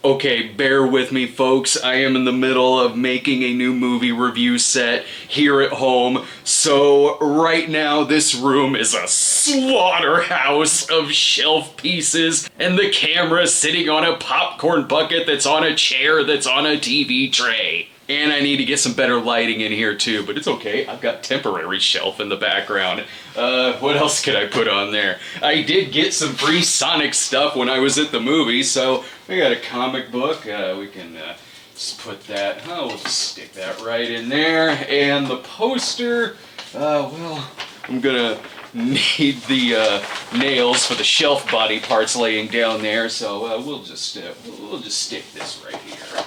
Okay, bear with me folks, I am in the middle of making a new movie review set here at home, so right now this room is a slaughterhouse of shelf pieces, and the camera sitting on a popcorn bucket that's on a chair that's on a TV tray. And I need to get some better lighting in here too, but it's okay, I've got temporary shelf in the background. What else could I put on there? I did get some free Sonic stuff when I was at the movie, so I got a comic book. We can just put that, we'll just stick that right in there. And the poster, well, I'm gonna need the nails for the shelf body parts laying down there, so we'll just stick this right here.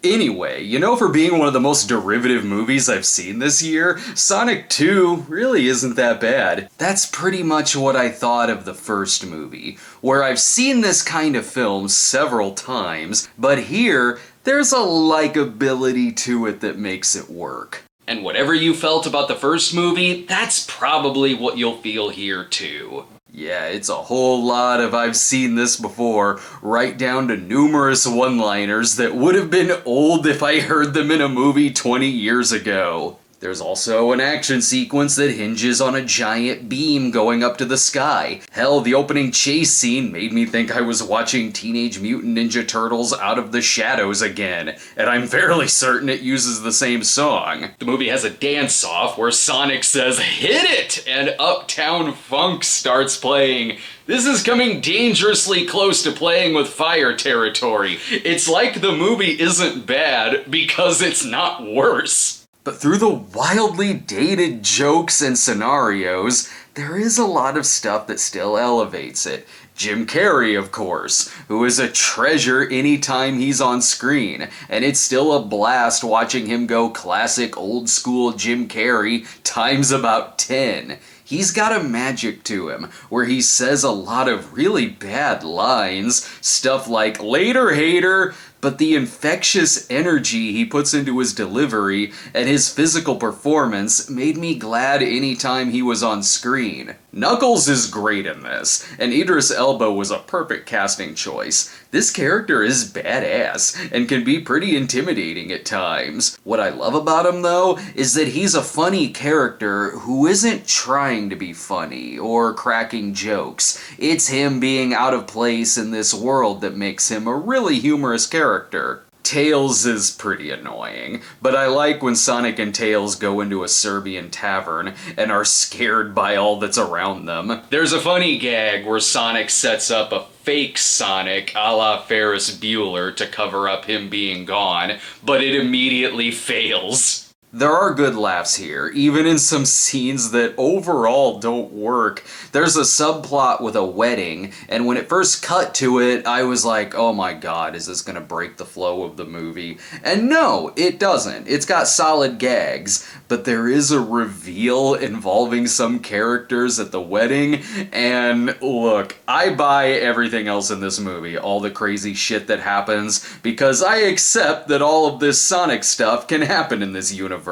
Anyway, you know, for being one of the most derivative movies I've seen this year, Sonic 2 really isn't that bad. That's pretty much what I thought of the first movie, where I've seen this kind of film several times, but here, there's a likability to it that makes it work. And whatever you felt about the first movie, that's probably what you'll feel here too. Yeah, it's a whole lot of I've seen this before, right down to numerous one-liners that would have been old if I heard them in a movie 20 years ago. There's also an action sequence that hinges on a giant beam going up to the sky. Hell, the opening chase scene made me think I was watching Teenage Mutant Ninja Turtles Out of the Shadows again, and I'm fairly certain it uses the same song. The movie has a dance-off where Sonic says, "Hit it!" and Uptown Funk starts playing. This is coming dangerously close to playing with fire territory. It's like the movie isn't bad because it's not worse. But through the wildly dated jokes and scenarios, there is a lot of stuff that still elevates it. Jim Carrey, of course, who is a treasure anytime he's on screen, and it's still a blast watching him go classic old school Jim Carrey times about 10. He's got a magic to him, where he says a lot of really bad lines, stuff like "later hater," but the infectious energy he puts into his delivery and his physical performance made me glad anytime he was on screen. Knuckles is great in this, and Idris Elba was a perfect casting choice. This character is badass, and can be pretty intimidating at times. What I love about him, though, is that he's a funny character who isn't trying to be funny or cracking jokes. It's him being out of place in this world that makes him a really humorous character. Tails is pretty annoying, but I like when Sonic and Tails go into a Serbian tavern and are scared by all that's around them. There's a funny gag where Sonic sets up a fake Sonic a la Ferris Bueller to cover up him being gone, but it immediately fails. There are good laughs here, even in some scenes that overall don't work. There's a subplot with a wedding, and when it first cut to it, I was like, oh my god, is this gonna break the flow of the movie? And no, it doesn't. It's got solid gags, but there is a reveal involving some characters at the wedding, and look, I buy everything else in this movie, all the crazy shit that happens, because I accept that all of this Sonic stuff can happen in this universe.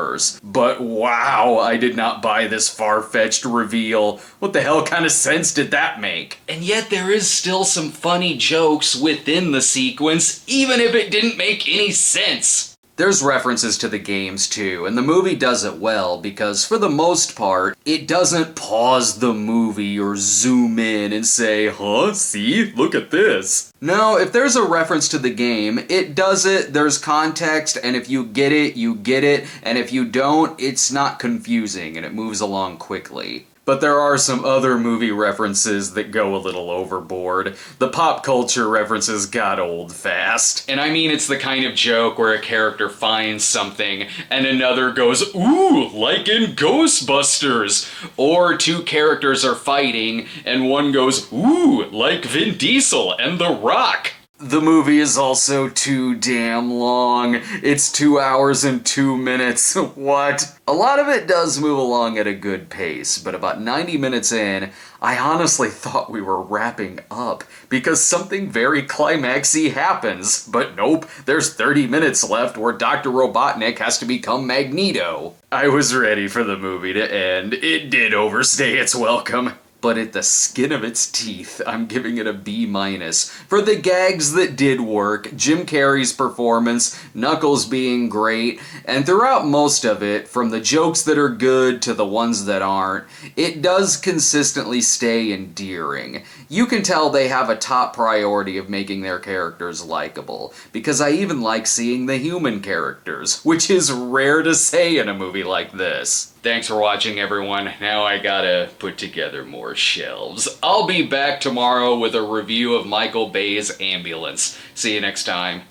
But wow, I did not buy this far-fetched reveal. What the hell kind of sense did that make? And yet there is still some funny jokes within the sequence, even if it didn't make any sense. There's references to the games too, and the movie does it well because, for the most part, it doesn't pause the movie or zoom in and say, huh, see, look at this. No, if there's a reference to the game, it does it, there's context, and if you get it, you get it, and if you don't, it's not confusing and it moves along quickly. But there are some other movie references that go a little overboard. The pop culture references got old fast. And I mean, it's the kind of joke where a character finds something and another goes, ooh, like in Ghostbusters! Or two characters are fighting and one goes, ooh, like Vin Diesel and The Rock! The movie is also too damn long. It's 2 hours and 2 minutes. What? A lot of it does move along at a good pace, but about 90 minutes in, I honestly thought we were wrapping up because something very climaxy happens. But nope, there's 30 minutes left where Dr. Robotnik has to become Magneto. I was ready for the movie to end. It did overstay its welcome. but at the skin of its teeth, I'm giving it a B-. For the gags that did work, Jim Carrey's performance, Knuckles being great, and throughout most of it, from the jokes that are good to the ones that aren't, it does consistently stay endearing. You can tell they have a top priority of making their characters likable, because I even like seeing the human characters, which is rare to say in a movie like this. Thanks for watching, everyone. Now I gotta put together more shelves. I'll be back tomorrow with a review of Michael Bay's Ambulance. See you next time.